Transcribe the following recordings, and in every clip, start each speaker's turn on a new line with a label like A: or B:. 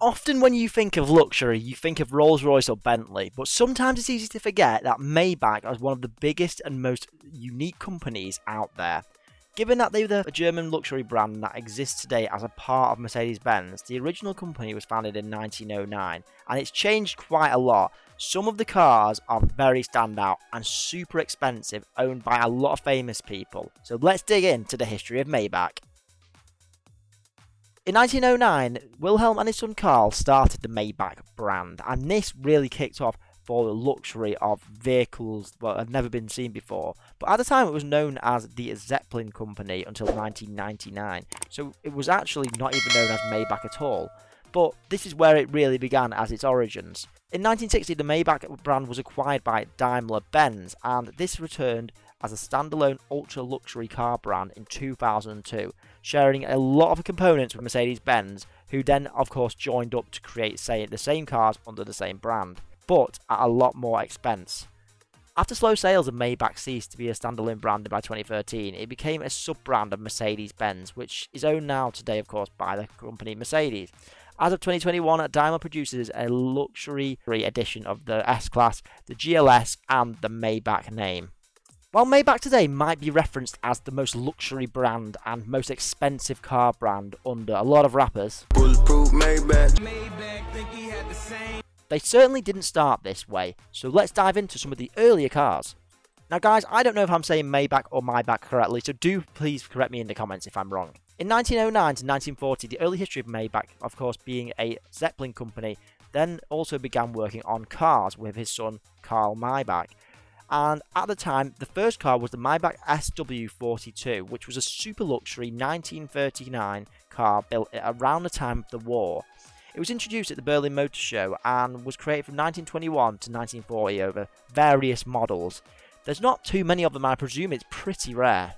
A: Often when you think of luxury, you think of Rolls-Royce or Bentley, but sometimes it's easy to forget that Maybach is one of the biggest and most unique companies out there. Given that they were a German luxury brand that exists today as a part of Mercedes-Benz, the original company was founded in 1909, and it's changed quite a lot. Some of the cars are very standout and super expensive, owned by a lot of famous people. So let's dig into the history of Maybach. In 1909, Wilhelm and his son Karl started the Maybach brand, and this really kicked off for the luxury of vehicles that had never been seen before. But at the time it was known as the Zeppelin Company until 1999, so it was actually not even known as Maybach at all. But this is where it really began as its origins. In 1960, the Maybach brand was acquired by Daimler-Benz, and this returned as a standalone ultra-luxury car brand in 2002, sharing a lot of components with Mercedes-Benz, who then of course joined up to create the same cars under the same brand, but at a lot more expense. After slow sales of Maybach ceased to be a standalone brand by 2013, it became a sub-brand of Mercedes-Benz, which is owned now today of course by the company Mercedes. As of 2021, Daimler produces a luxury edition of the S-Class, the GLS and the Maybach name. While Maybach today might be referenced as the most luxury brand and most expensive car brand under a lot of rappers, they certainly didn't start this way, so let's dive into some of the earlier cars. Now guys, I don't know if I'm saying Maybach or Maybach correctly, so do please correct me in the comments if I'm wrong. In 1909 to 1940, the early history of Maybach, of course being a Zeppelin company, then also began working on cars with his son Karl Maybach. And at the time, the first car was the Maybach SW42, which was a super luxury 1939 car built around the time of the war. It was introduced at the Berlin Motor Show and was created from 1921 to 1940 over various models. There's not too many of them, and I presume it's pretty rare.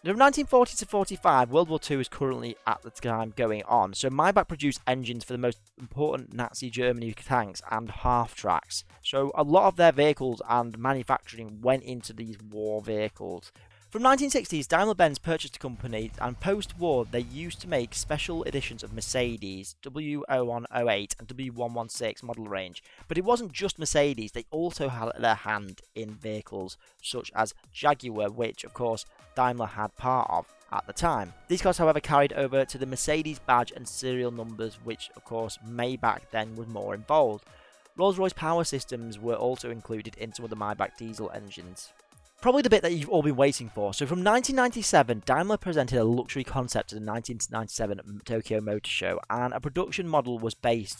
A: From 1940 to 45, World War II is currently at the time going on, so Maybach produced engines for the most important Nazi Germany tanks and half-tracks. So a lot of their vehicles and manufacturing went into these war vehicles. From 1960s, Daimler-Benz purchased the company, and post-war they used to make special editions of Mercedes, W0108 and W116 model range. But it wasn't just Mercedes, they also had their hand in vehicles such as Jaguar, which of course Daimler had part of at the time. These cars however carried over to the Mercedes badge and serial numbers, which of course Maybach then was more involved. Rolls-Royce power systems were also included in some of the Maybach diesel engines. Probably the bit that you've all been waiting for. So from 1997, Daimler presented a luxury concept at the 1997 Tokyo Motor Show, and a production model was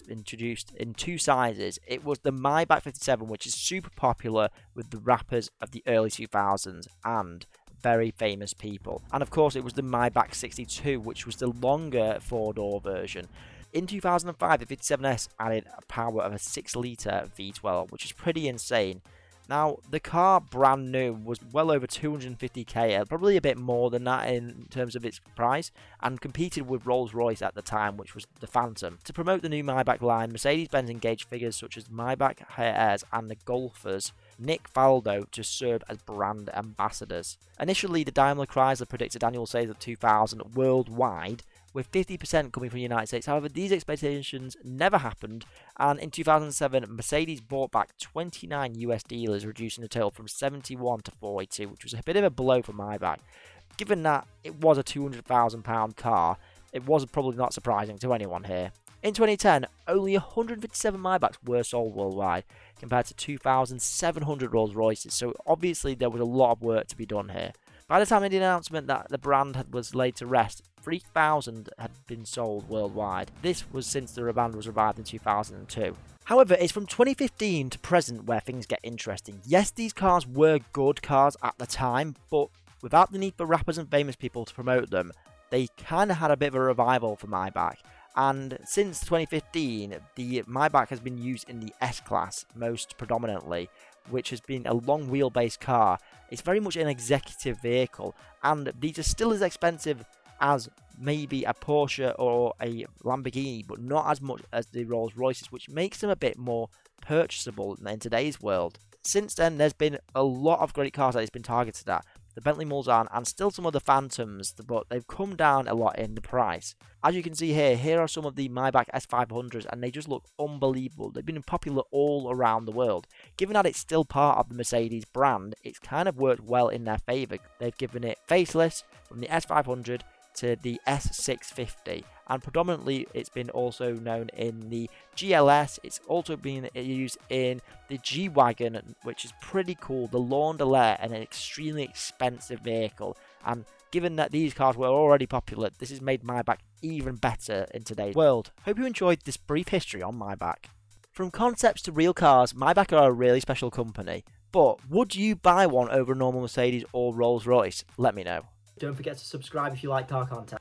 A: introduced in two sizes. It was the Maybach 57, which is super popular with the rappers of the early 2000s and very famous people. And of course, it was the Maybach 62, which was the longer four-door version. In 2005, the 57S added a power of a 6-litre V12, which is pretty insane. Now, the car brand new was well over 250k, probably a bit more than that in terms of its price, and competed with Rolls-Royce at the time, which was the Phantom. To promote the new Maybach line, Mercedes-Benz engaged figures such as Maybach heirs and the golfers Nick Faldo to serve as brand ambassadors. Initially, the Daimler Chrysler predicted annual sales of 2,000 worldwide, with 50% coming from the United States. However, these expectations never happened, and in 2007, Mercedes bought back 29 US dealers, reducing the total from 71 to 42, which was a bit of a blow for Maybach. Given that it was a £200,000 car, it was probably not surprising to anyone here. In 2010, only 157 Maybachs were sold worldwide, compared to 2,700 Rolls-Royces, so obviously there was a lot of work to be done here. By the time of the announcement that the brand was laid to rest, 3,000 had been sold worldwide. This was since the brand was revived in 2002. However, it's from 2015 to present where things get interesting. Yes, these cars were good cars at the time, but without the need for rappers and famous people to promote them, they kind of had a bit of a revival for Maybach. And since 2015, the Maybach has been used in the S-Class most predominantly, which has been a long wheelbase car. It's very much an executive vehicle, and these are still as expensive as maybe a Porsche or a Lamborghini, but not as much as the Rolls-Royces, which makes them a bit more purchasable in today's world. Since then, there's been a lot of great cars that it's been targeted at. the Bentley Mulsanne, and still some other Phantoms, but they've come down a lot in the price. As you can see here are some of the Maybach S500s, and they just look unbelievable. They've been popular all around the world. Given that it's still part of the Mercedes brand, it's kind of worked well in their favour. They've given it facelifts from the S500 to the S650, and predominantly it's been also known in the GLS. It's also been used in the G-Wagon, which is pretty cool, the Lawn de Lair, and an extremely expensive vehicle. And given that these cars were already popular, this has made Maybach even better in today's world. Hope you enjoyed this brief history on Maybach. From concepts to real cars, Maybach are a really special company, but would you buy one over a normal Mercedes or Rolls-Royce? Let me know. Don't forget to subscribe if you like car content.